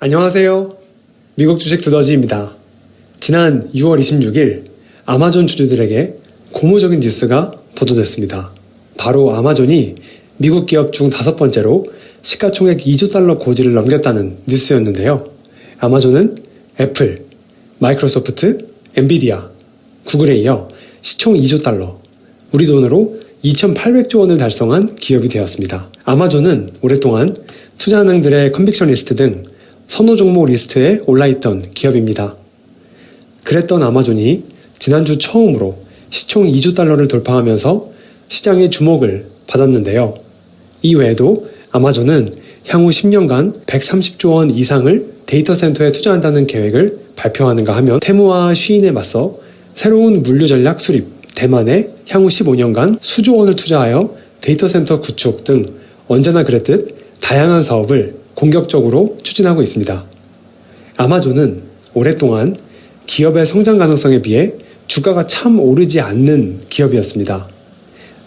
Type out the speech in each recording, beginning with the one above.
안녕하세요. 미국 주식 두더지입니다. 지난 6월 26일 아마존 주주들에게 고무적인 뉴스가 보도됐습니다. 바로 아마존이 미국 기업 중 5번째로 시가총액 2조 달러 고지를 넘겼다는 뉴스였는데요. 아마존은 애플, 마이크로소프트, 엔비디아, 구글에 이어 시총 2조 달러, 우리 돈으로 2,800조 원을 달성한 기업이 되었습니다. 아마존은 오랫동안 투자은행들의 컨빅션 리스트 등 선호 종목 리스트에 올라있던 기업입니다. 그랬던 아마존이 지난주 처음으로 시총 2조 달러를 돌파하면서 시장의 주목을 받았는데요. 이 외에도 아마존은 향후 10년간 130조 원 이상을 데이터 센터에 투자한다는 계획을 발표하는가 하면 테무와 쉬인에 맞서 새로운 물류 전략 수립, 대만에 향후 15년간 수조 원을 투자하여 데이터 센터 구축 등 언제나 그랬듯 다양한 사업을 공격적으로 추진하고 있습니다. 아마존은 오랫동안 기업의 성장 가능성에 비해 주가가 참 오르지 않는 기업이었습니다.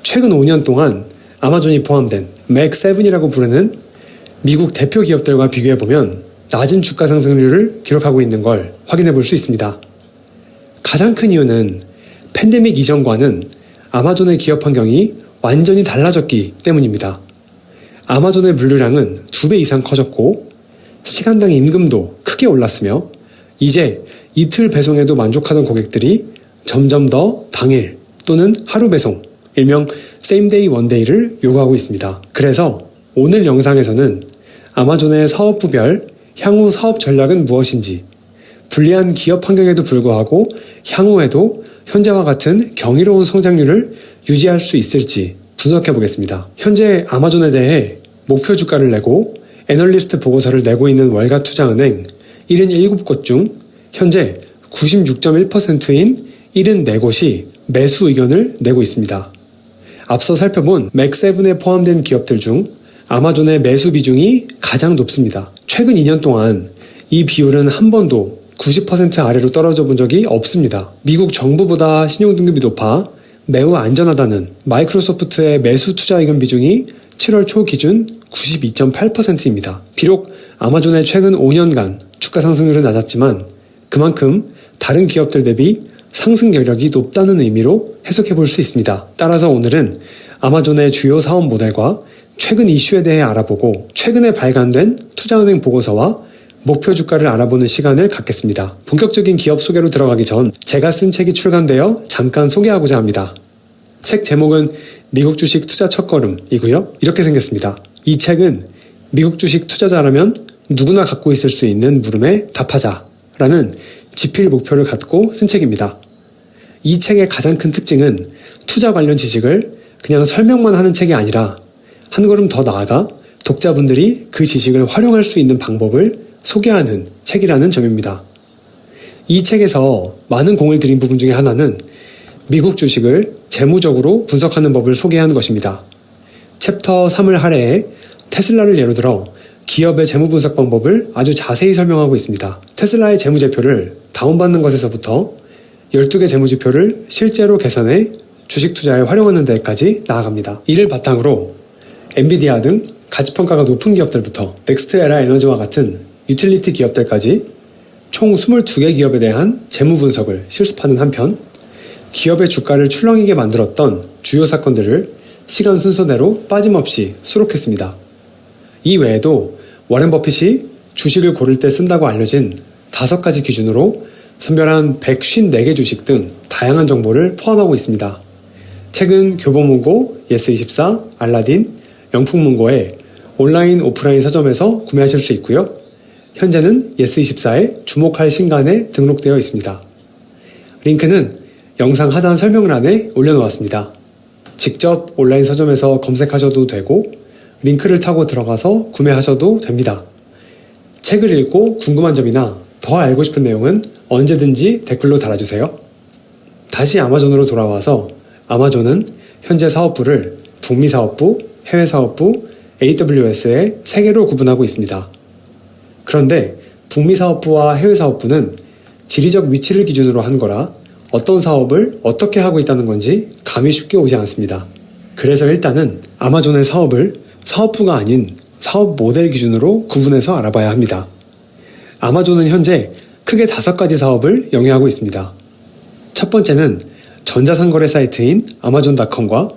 최근 5년 동안 아마존이 포함된 맥7이라고 부르는 미국 대표 기업들과 비교해보면 낮은 주가 상승률을 기록하고 있는 걸 확인해 볼 수 있습니다. 가장 큰 이유는 팬데믹 이전과는 아마존의 기업 환경이 완전히 달라졌기 때문입니다. 아마존의 물류량은 2배 이상 커졌고 시간당 임금도 크게 올랐으며 이제 이틀 배송에도 만족하던 고객들이 점점 더 당일 또는 하루 배송, 일명 same day one day를 요구하고 있습니다. 그래서 오늘 영상에서는 아마존의 사업부별 향후 사업 전략은 무엇인지, 불리한 기업 환경에도 불구하고 향후에도 현재와 같은 경이로운 성장률을 유지할 수 있을지 분석해 보겠습니다. 현재 아마존에 대해 목표 주가를 내고 애널리스트 보고서를 내고 있는 월가 투자은행 77곳 중 현재 96.1%인 74곳이 매수 의견을 내고 있습니다. 앞서 살펴본 맥7에 포함된 기업들 중 아마존의 매수 비중이 가장 높습니다. 최근 2년 동안 이 비율은 한 번도 90% 아래로 떨어져 본 적이 없습니다. 미국 정부보다 신용등급이 높아 매우 안전하다는 마이크로소프트의 매수 투자 의견 비중이 7월 초 기준 92.8%입니다. 비록 아마존의 최근 5년간 주가 상승률은 낮았지만 그만큼 다른 기업들 대비 상승 여력이 높다는 의미로 해석해 볼 수 있습니다. 따라서 오늘은 아마존의 주요 사업 모델과 최근 이슈에 대해 알아보고 최근에 발간된 투자은행 보고서와 목표 주가를 알아보는 시간을 갖겠습니다. 본격적인 기업 소개로 들어가기 전 제가 쓴 책이 출간되어 잠깐 소개하고자 합니다. 책 제목은 미국 주식 투자 첫걸음이고요. 이렇게 생겼습니다. 이 책은 미국 주식 투자자라면 누구나 갖고 있을 수 있는 물음에 답하자라는 지필 목표를 갖고 쓴 책입니다. 이 책의 가장 큰 특징은 투자 관련 지식을 그냥 설명만 하는 책이 아니라 한 걸음 더 나아가 독자분들이 그 지식을 활용할 수 있는 방법을 소개하는 책이라는 점입니다. 이 책에서 많은 공을 들인 부분 중에 하나는 미국 주식을 재무적으로 분석하는 법을 소개하는 것입니다. 챕터 3을 할애해 테슬라를 예로 들어 기업의 재무 분석 방법을 아주 자세히 설명하고 있습니다. 테슬라의 재무제표를 다운받는 것에서부터 12개 재무지표를 실제로 계산해 주식 투자에 활용하는 데까지 나아갑니다. 이를 바탕으로 엔비디아 등 가치평가가 높은 기업들부터 넥스트에라 에너지와 같은 유틸리티 기업들까지 총 22개 기업에 대한 재무 분석을 실습하는 한편 기업의 주가를 출렁이게 만들었던 주요 사건들을 시간 순서대로 빠짐없이 수록했습니다. 이 외에도 워렌 버핏이 주식을 고를 때 쓴다고 알려진 5가지 기준으로 선별한 154개 주식 등 다양한 정보를 포함하고 있습니다. 책은 교보문고, 예스24, 알라딘, 영풍문고에 온라인, 오프라인 서점에서 구매하실 수 있고요. 현재는 예스24에 주목할 신간에 등록되어 있습니다. 링크는 영상 하단 설명란에 올려놓았습니다. 직접 온라인 서점에서 검색하셔도 되고 링크를 타고 들어가서 구매하셔도 됩니다. 책을 읽고 궁금한 점이나 더 알고 싶은 내용은 언제든지 댓글로 달아주세요. 다시 아마존으로 돌아와서 아마존은 현재 사업부를 북미 사업부, 해외 사업부, AWS에 3개로 구분하고 있습니다. 그런데 북미 사업부와 해외 사업부는 지리적 위치를 기준으로 한 거라 어떤 사업을 어떻게 하고 있다는 건지 감이 쉽게 오지 않습니다. 그래서 일단은 아마존의 사업을 사업부가 아닌 사업 모델 기준으로 구분해서 알아봐야 합니다. 아마존은 현재 크게 5가지 사업을 영위하고 있습니다. 첫 번째는 전자상거래 사이트인 아마존닷컴과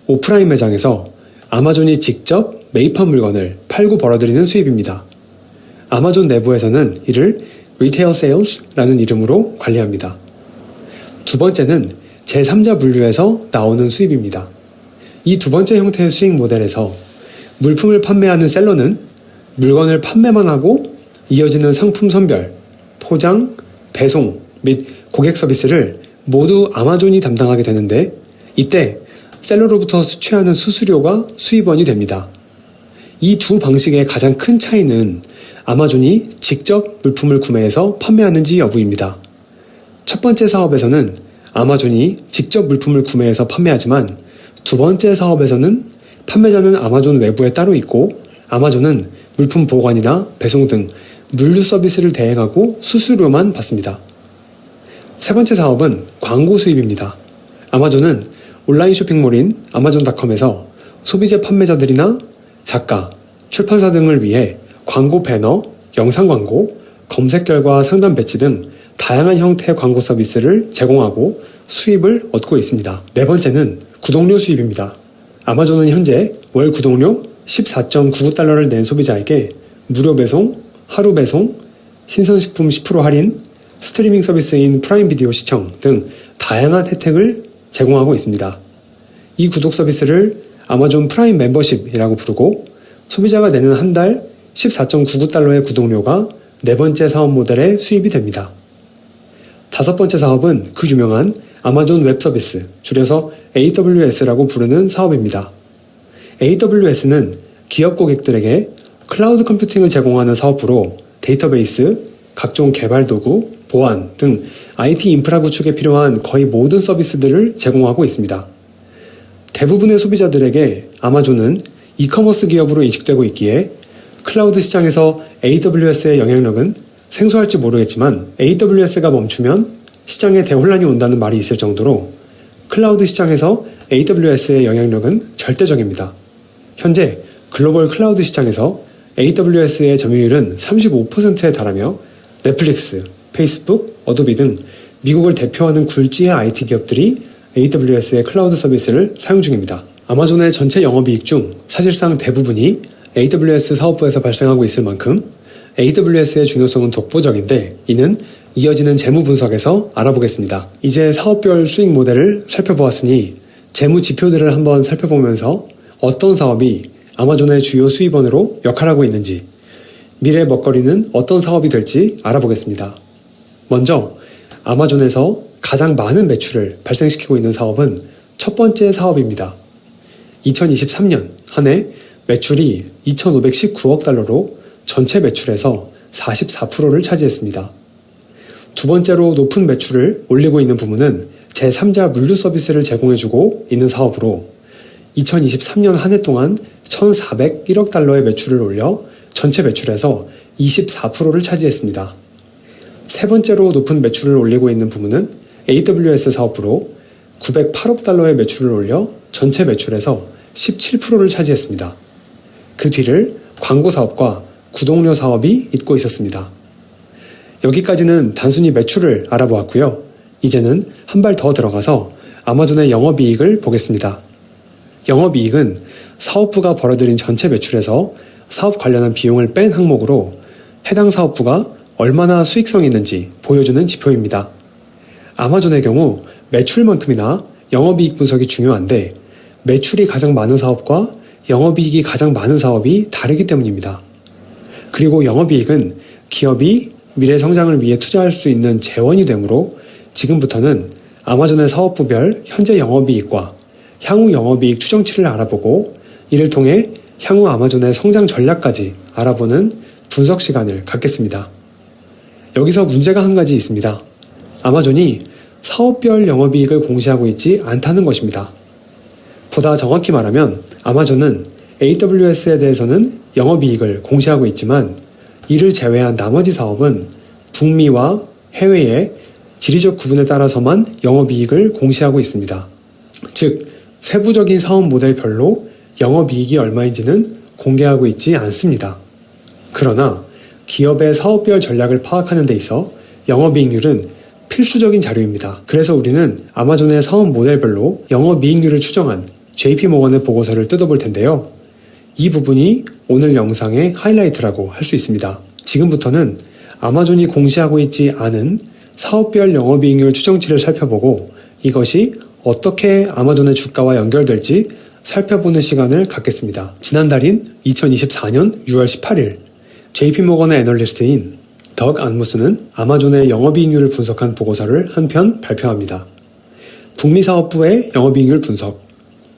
오프라인 매장에서 아마존이 직접 매입한 물건을 팔고 벌어들이는 수입입니다. 아마존 내부에서는 이를 리테일 세일즈라는 이름으로 관리합니다. 두 번째는 제3자 분류에서 나오는 수입입니다. 이 두 번째 형태의 수익 모델에서 물품을 판매하는 셀러는 물건을 판매만 하고 이어지는 상품 선별, 포장, 배송 및 고객 서비스를 모두 아마존이 담당하게 되는데 이때 셀러로부터 수취하는 수수료가 수입원이 됩니다. 이 두 방식의 가장 큰 차이는 아마존이 직접 물품을 구매해서 판매하는지 여부입니다. 첫 번째 사업에서는 아마존이 직접 물품을 구매해서 판매하지만 두 번째 사업에서는 판매자는 아마존 외부에 따로 있고 아마존은 물품 보관이나 배송 등 물류 서비스를 대행하고 수수료만 받습니다. 세 번째 사업은 광고 수입입니다. 아마존은 온라인 쇼핑몰인 아마존닷컴에서 소비재 판매자들이나 작가, 출판사 등을 위해 광고 배너, 영상 광고, 검색 결과 상단 배치 등 다양한 형태의 광고 서비스를 제공하고 수입을 얻고 있습니다. 네 번째는 구독료 수입입니다. 아마존은 현재 월 구독료 14.99달러를 낸 소비자에게 무료 배송, 하루 배송, 신선식품 10% 할인, 스트리밍 서비스인 프라임 비디오 시청 등 다양한 혜택을 제공하고 있습니다. 이 구독 서비스를 아마존 프라임 멤버십이라고 부르고 소비자가 내는 한 달 14.99달러의 구독료가 네 번째 사업 모델의 수입이 됩니다. 다섯 번째 사업은 그 유명한 아마존 웹 서비스, 줄여서 AWS라고 부르는 사업입니다. AWS는 기업 고객들에게 클라우드 컴퓨팅을 제공하는 사업으로 데이터베이스, 각종 개발 도구, 보안 등 IT 인프라 구축에 필요한 거의 모든 서비스들을 제공하고 있습니다. 대부분의 소비자들에게 아마존은 이커머스 기업으로 인식되고 있기에 클라우드 시장에서 AWS의 영향력은 생소할지 모르겠지만 AWS가 멈추면 시장에 대혼란이 온다는 말이 있을 정도로 클라우드 시장에서 AWS의 영향력은 절대적입니다. 현재 글로벌 클라우드 시장에서 AWS의 점유율은 35%에 달하며 넷플릭스, 페이스북, 어도비 등 미국을 대표하는 굴지의 IT 기업들이 AWS의 클라우드 서비스를 사용 중입니다. 아마존의 전체 영업이익 중 사실상 대부분이 AWS 사업부에서 발생하고 있을 만큼 AWS의 중요성은 독보적인데 이는 이어지는 재무 분석에서 알아보겠습니다. 이제 사업별 수익 모델을 살펴보았으니 재무 지표들을 한번 살펴보면서 어떤 사업이 아마존의 주요 수입원으로 역할하고 있는지 미래 먹거리는 어떤 사업이 될지 알아보겠습니다. 먼저 아마존에서 가장 많은 매출을 발생시키고 있는 사업은 첫 번째 사업입니다. 2023년 한 해 매출이 2,519억 달러로 전체 매출에서 44%를 차지했습니다. 두 번째로 높은 매출을 올리고 있는 부문은 제3자 물류 서비스를 제공해주고 있는 사업으로 2023년 한 해 동안 1,401억 달러의 매출을 올려 전체 매출에서 24%를 차지했습니다. 세 번째로 높은 매출을 올리고 있는 부문은 AWS 사업부로 908억 달러의 매출을 올려 전체 매출에서 17%를 차지했습니다. 그 뒤를 광고 사업과 구독료 사업이 잇고 있었습니다. 여기까지는 단순히 매출을 알아보았고요. 이제는 한 발 더 들어가서 아마존의 영업이익을 보겠습니다. 영업이익은 사업부가 벌어들인 전체 매출에서 사업 관련한 비용을 뺀 항목으로 해당 사업부가 얼마나 수익성이 있는지 보여주는 지표입니다. 아마존의 경우 매출만큼이나 영업이익 분석이 중요한데 매출이 가장 많은 사업과 영업이익이 가장 많은 사업이 다르기 때문입니다. 그리고 영업이익은 기업이 미래 성장을 위해 투자할 수 있는 재원이 되므로 지금부터는 아마존의 사업부별 현재 영업이익과 향후 영업이익 추정치를 알아보고 이를 통해 향후 아마존의 성장 전략까지 알아보는 분석 시간을 갖겠습니다. 여기서 문제가 한 가지 있습니다. 아마존이 사업별 영업이익을 공시하고 있지 않다는 것입니다. 보다 정확히 말하면 아마존은 AWS에 대해서는 영업이익을 공시하고 있지만 이를 제외한 나머지 사업은 북미와 해외의 지리적 구분에 따라서만 영업이익을 공시하고 있습니다. 즉, 세부적인 사업 모델별로 영업이익이 얼마인지는 공개하고 있지 않습니다. 그러나 기업의 사업별 전략을 파악하는 데 있어 영업이익률은 필수적인 자료입니다. 그래서 우리는 아마존의 사업 모델별로 영업이익률을 추정한 JP모건의 보고서를 뜯어볼 텐데요. 이 부분이 오늘 영상의 하이라이트라고 할 수 있습니다. 지금부터는 아마존이 공시하고 있지 않은 사업별 영업이익률 추정치를 살펴보고 이것이 어떻게 아마존의 주가와 연결될지 살펴보는 시간을 갖겠습니다. 지난달인 2024년 6월 18일 JP모건의 애널리스트인 덕 안무스는 아마존의 영업이익률을 분석한 보고서를 한 편 발표합니다. 북미 사업부의 영업이익률 분석,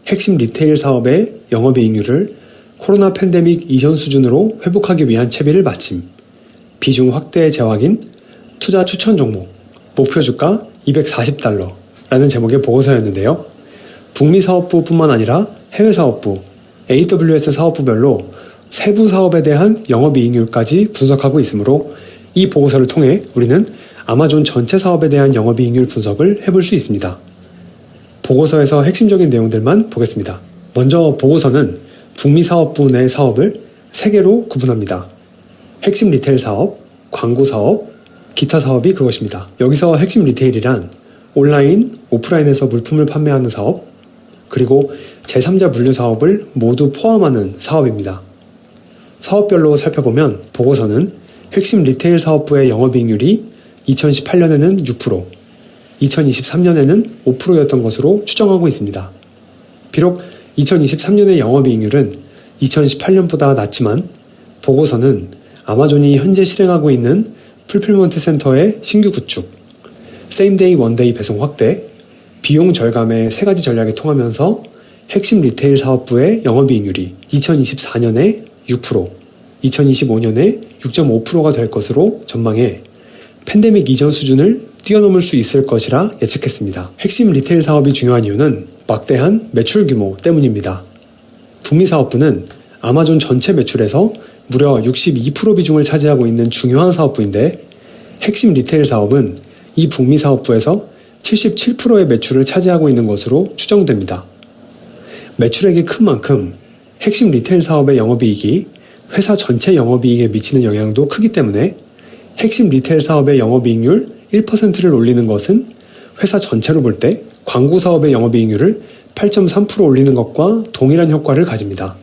핵심 리테일 사업의 영업이익률을 코로나 팬데믹 이전 수준으로 회복하기 위한 채비를 마침, 비중 확대 재확인, 투자 추천 종목, 목표 주가 $240라는 제목의 보고서였는데요. 북미 사업부뿐만 아니라 해외 사업부, AWS 사업부별로 세부 사업에 대한 영업이익률까지 분석하고 있으므로 이 보고서를 통해 우리는 아마존 전체 사업에 대한 영업이익률 분석을 해볼 수 있습니다. 보고서에서 핵심적인 내용들만 보겠습니다. 먼저 보고서는 북미 사업부 내 사업을 3개로 구분합니다. 핵심 리테일 사업, 광고 사업, 기타 사업이 그것입니다. 여기서 핵심 리테일이란 온라인, 오프라인에서 물품을 판매하는 사업, 그리고 제3자 물류 사업을 모두 포함하는 사업입니다. 사업별로 살펴보면 보고서는 핵심 리테일 사업부의 영업이익률이 2018년에는 6%, 2023년에는 5%였던 것으로 추정하고 있습니다. 비록 2023년의 영업이익률은 2018년보다 낮지만 보고서는 아마존이 현재 실행하고 있는 풀필먼트 센터의 신규 구축, 세임데이 원데이 배송 확대, 비용 절감의 3가지 전략이 통하면서 핵심 리테일 사업부의 영업이익률이 2024년에 6%, 2025년에 6.5%가 될 것으로 전망해 팬데믹 이전 수준을 뛰어넘을 수 있을 것이라 예측했습니다. 핵심 리테일 사업이 중요한 이유는 막대한 매출 규모 때문입니다. 북미 사업부는 아마존 전체 매출에서 무려 62% 비중을 차지하고 있는 중요한 사업부인데 핵심 리테일 사업은 이 북미 사업부에서 77%의 매출을 차지하고 있는 것으로 추정됩니다. 매출액이 큰 만큼 핵심 리테일 사업의 영업이익이 회사 전체 영업이익에 미치는 영향도 크기 때문에 핵심 리테일 사업의 영업이익률 1%를 올리는 것은 회사 전체로 볼 때 광고 사업의 영업이익률을 8.3% 올리는 것과 동일한 효과를 가집니다.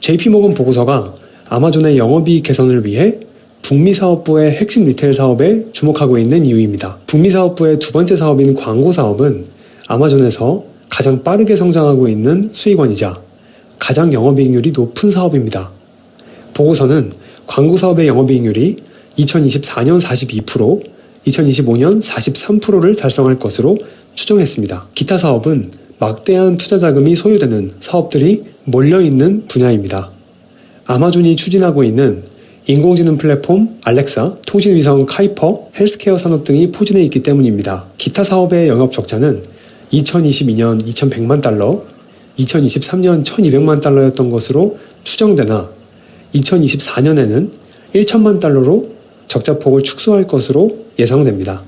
JP모건 보고서가 아마존의 영업이익 개선을 위해 북미 사업부의 핵심 리테일 사업에 주목하고 있는 이유입니다. 북미 사업부의 두 번째 사업인 광고 사업은 아마존에서 가장 빠르게 성장하고 있는 수익원이자 가장 영업이익률이 높은 사업입니다. 보고서는 광고 사업의 영업이익률이 2024년 42%, 2025년 43%를 달성할 것으로 추정했습니다. 기타 사업은 막대한 투자 자금이 소요되는 사업들이 몰려있는 분야입니다. 아마존이 추진하고 있는 인공지능 플랫폼 알렉사, 통신위성 카이퍼, 헬스케어 산업 등이 포진해 있기 때문입니다. 기타 사업의 영업 적자는 2022년 2,100만 달러, 2023년 1,200만 달러였던 것으로 추정되나 2024년에는 1,000만 달러로 적자폭을 축소할 것으로 예상됩니다.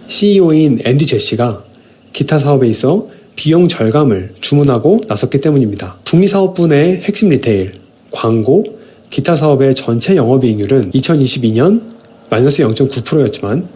CEO인 앤디 제시가 기타 사업에 있어 비용 절감을 주문하고 나섰기 때문입니다. 북미 사업부 내 핵심 리테일, 광고, 기타 사업의 전체 영업이익률은 2022년 마이너스 0.9%였지만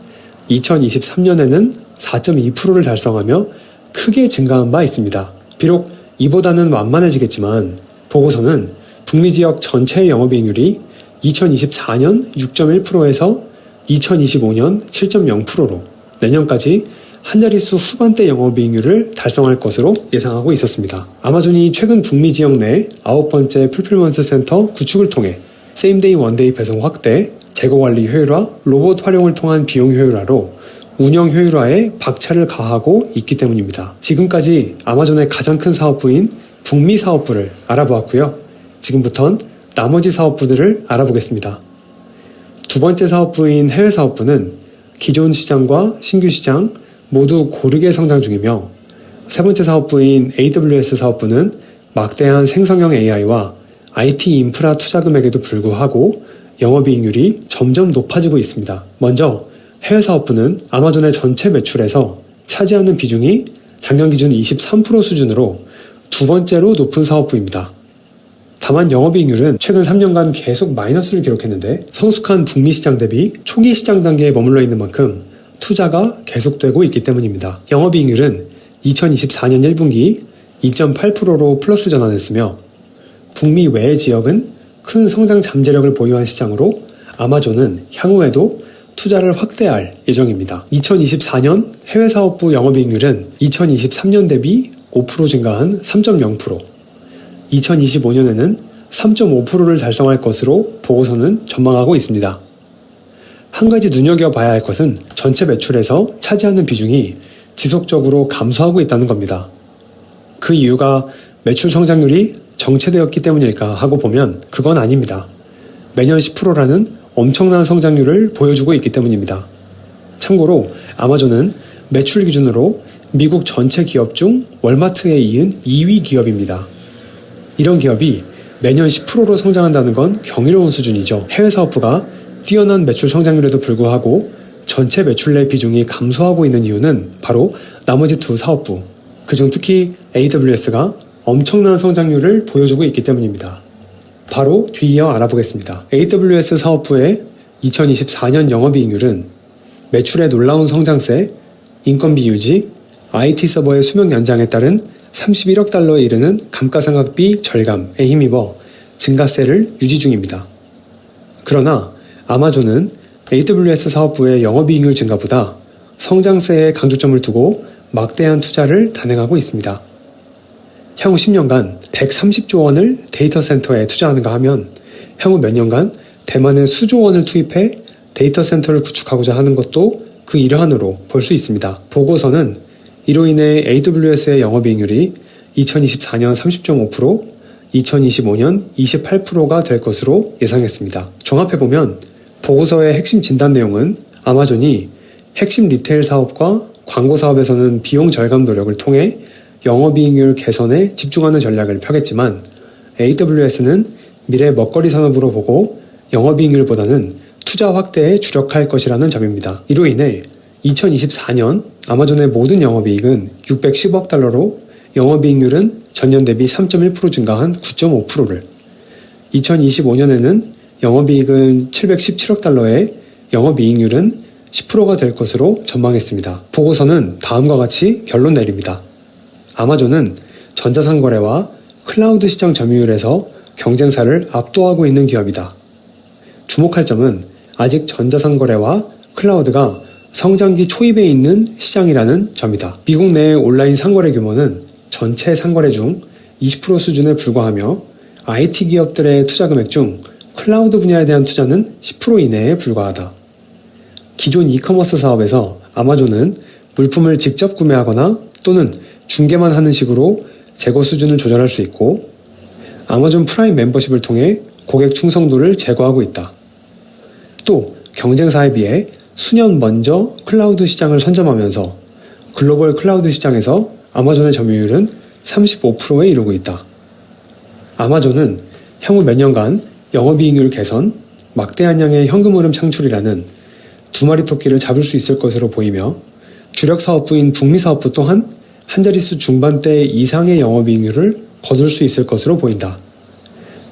2023년에는 4.2%를 달성하며 크게 증가한 바 있습니다. 비록 이보다는 완만해지겠지만 보고서는 북미 지역 전체 영업이익률이 2024년 6.1%에서 2025년 7.0%로 내년까지 한 자릿수 후반대 영업이익률을 달성할 것으로 예상하고 있었습니다. 아마존이 최근 북미 지역 내 9번째 풀필먼트 센터 구축을 통해 세임데이 원데이 배송 확대, 재고관리 효율화, 로봇 활용을 통한 비용 효율화로 운영 효율화에 박차를 가하고 있기 때문입니다. 지금까지 아마존의 가장 큰 사업부인 북미 사업부를 알아보았고요. 지금부턴 나머지 사업부들을 알아보겠습니다. 두 번째 사업부인 해외 사업부는 기존 시장과 신규 시장 모두 고르게 성장 중이며 세 번째 사업부인 AWS 사업부는 막대한 생성형 AI와 IT 인프라 투자금액에도 불구하고 영업이익률이 점점 높아지고 있습니다. 먼저 해외 사업부는 아마존의 전체 매출에서 차지하는 비중이 작년 기준 23% 수준으로 두 번째로 높은 사업부입니다. 다만 영업이익률은 최근 3년간 계속 마이너스를 기록했는데 성숙한 북미 시장 대비 초기 시장 단계에 머물러 있는 만큼 투자가 계속되고 있기 때문입니다. 영업이익률은 2024년 1분기 2.8%로 플러스 전환했으며 북미 외 지역은 큰 성장 잠재력을 보유한 시장으로 아마존은 향후에도 투자를 확대할 예정입니다. 2024년 해외 사업부 영업이익률은 2023년 대비 5% 증가한 3.0%, 2025년에는 3.5%를 달성할 것으로 보고서는 전망하고 있습니다. 한 가지 눈여겨봐야 할 것은 전체 매출에서 차지하는 비중이 지속적으로 감소하고 있다는 겁니다. 그 이유가 매출 성장률이 정체되었기 때문일까 하고 보면 그건 아닙니다. 매년 10%라는 엄청난 성장률을 보여주고 있기 때문입니다. 참고로 아마존은 매출 기준으로 미국 전체 기업 중 월마트에 이은 2위 기업입니다. 이런 기업이 매년 10%로 성장한다는 건 경이로운 수준이죠. 해외 사업부가 뛰어난 매출 성장률에도 불구하고 전체 매출 내 비중이 감소하고 있는 이유는 바로 나머지 두 사업부, 그중 특히 AWS가 엄청난 성장률을 보여주고 있기 때문입니다. 바로 뒤이어 알아보겠습니다. AWS 사업부의 2024년 영업이익률은 매출의 놀라운 성장세, 인건비 유지, IT 서버의 수명 연장에 따른 31억 달러에 이르는 감가상각비 절감에 힘입어 증가세를 유지 중입니다. 그러나 아마존은 AWS 사업부의 영업이익률 증가보다 성장세에 강조점을 두고 막대한 투자를 단행하고 있습니다. 향후 10년간 130조 원을 데이터 센터에 투자하는가 하면 향후 몇 년간 대만에 수조 원을 투입해 데이터 센터를 구축하고자 하는 것도 그 일환으로 볼 수 있습니다. 보고서는 이로 인해 AWS의 영업이익률이 2024년 30.5%, 2025년 28%가 될 것으로 예상했습니다. 종합해보면 보고서의 핵심 진단 내용은 아마존이 핵심 리테일 사업과 광고 사업에서는 비용 절감 노력을 통해 영업이익률 개선에 집중하는 전략을 펴겠지만 AWS는 미래 먹거리 산업으로 보고 영업이익률보다는 투자 확대에 주력할 것이라는 점입니다. 이로 인해 2024년 아마존의 모든 영업이익은 610억 달러로 영업이익률은 전년 대비 3.1% 증가한 9.5%를, 2025년에는 영업이익은 717억 달러에 영업이익률은 10%가 될 것으로 전망했습니다. 보고서는 다음과 같이 결론 내립니다. 아마존은 전자상거래와 클라우드 시장 점유율에서 경쟁사를 압도하고 있는 기업이다. 주목할 점은 아직 전자상거래와 클라우드가 성장기 초입에 있는 시장이라는 점이다. 미국 내 온라인 상거래 규모는 전체 상거래 중 20% 수준에 불과하며 IT 기업들의 투자 금액 중 클라우드 분야에 대한 투자는 10% 이내에 불과하다. 기존 이커머스 사업에서 아마존은 물품을 직접 구매하거나 또는 중개만 하는 식으로 재고 수준을 조절할 수 있고 아마존 프라임 멤버십을 통해 고객 충성도를 제고하고 있다. 또 경쟁사에 비해 수년 먼저 클라우드 시장을 선점하면서 글로벌 클라우드 시장에서 아마존의 점유율은 35%에 이르고 있다. 아마존은 향후 몇 년간 영업이익률 개선, 막대한 양의 현금 흐름 창출이라는 두 마리 토끼를 잡을 수 있을 것으로 보이며 주력 사업부인 북미 사업부 또한 한 자릿수 중반대 이상의 영업이익률을 거둘 수 있을 것으로 보인다.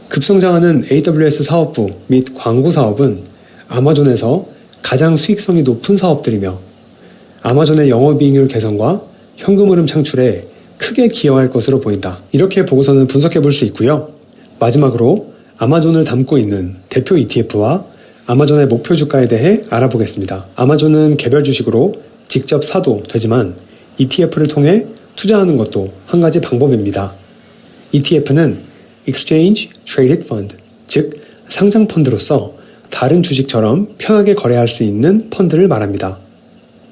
급성장하는 AWS 사업부 및 광고 사업은 아마존에서 가장 수익성이 높은 사업들이며 아마존의 영업이익률 개선과 현금 흐름 창출에 크게 기여할 것으로 보인다. 이렇게 보고서는 분석해 볼 수 있고요. 마지막으로 아마존을 담고 있는 대표 ETF와 아마존의 목표 주가에 대해 알아보겠습니다. 아마존은 개별 주식으로 직접 사도 되지만 ETF를 통해 투자하는 것도 한 가지 방법입니다. ETF는 Exchange Traded Fund, 즉 상장 펀드로서 다른 주식처럼 편하게 거래할 수 있는 펀드를 말합니다.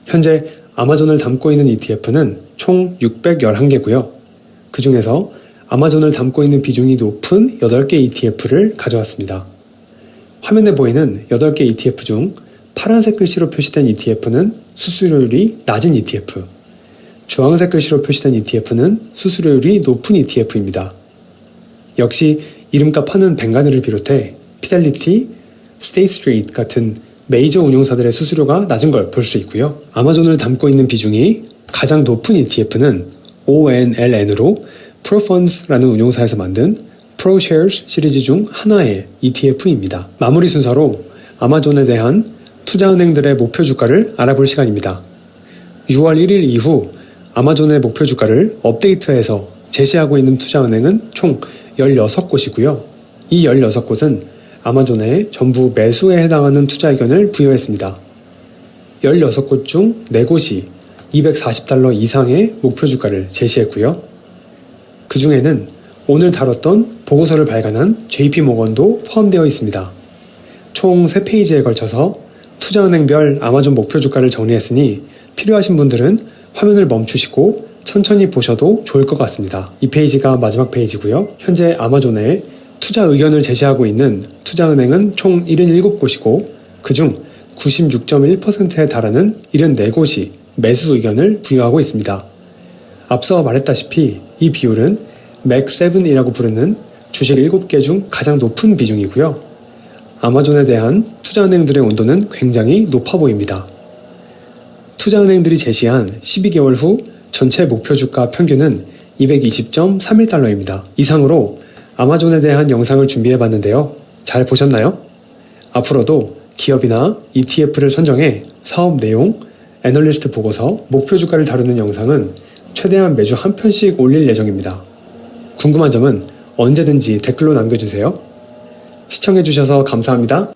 현재 아마존을 담고 있는 ETF는 총 611개고요. 그 중에서 아마존을 담고 있는 비중이 높은 8개 ETF를 가져왔습니다. 화면에 보이는 8개 ETF 중 파란색 글씨로 표시된 ETF는 수수료율이 낮은 ETF, 주황색 글씨로 표시된 ETF는 수수료율이 높은 ETF입니다. 역시 이름값 하는 벵가드를 비롯해 피델리티, 스테이트 스트리트 같은 메이저 운용사들의 수수료가 낮은 걸 볼 수 있고요. 아마존을 담고 있는 비중이 가장 높은 ETF는 ONLN으로 프로펀스라는 운용사에서 만든 프로쉐어스 시리즈 중 하나의 ETF입니다. 마무리 순서로 아마존에 대한 투자은행들의 목표 주가를 알아볼 시간입니다. 6월 1일 이후 아마존의 목표 주가를 업데이트해서 제시하고 있는 투자은행은 총 16곳이고요. 이 16곳은 아마존의 전부 매수에 해당하는 투자 의견을 부여했습니다. 16곳 중 4곳이 $240 이상의 목표 주가를 제시했고요. 그 중에는 오늘 다뤘던 보고서를 발간한 JP모건도 포함되어 있습니다. 총 3페이지에 걸쳐서 투자은행별 아마존 목표 주가를 정리했으니 필요하신 분들은 화면을 멈추시고 천천히 보셔도 좋을 것 같습니다. 이 페이지가 마지막 페이지고요. 현재 아마존에 투자 의견을 제시하고 있는 투자은행은 총 77곳이고 그중 96.1%에 달하는 74곳이 매수 의견을 부여하고 있습니다. 앞서 말했다시피 이 비율은 맥7이라고 부르는 주식 7개 중 가장 높은 비중이고요. 아마존에 대한 투자은행들의 온도는 굉장히 높아 보입니다. 투자은행들이 제시한 12개월 후 전체 목표 주가 평균은 220.31달러입니다. 이상으로 아마존에 대한 영상을 준비해봤는데요. 잘 보셨나요? 앞으로도 기업이나 ETF를 선정해 사업 내용, 애널리스트 보고서, 목표 주가를 다루는 영상은 최대한 매주 한 편씩 올릴 예정입니다. 궁금한 점은 언제든지 댓글로 남겨주세요. 시청해주셔서 감사합니다.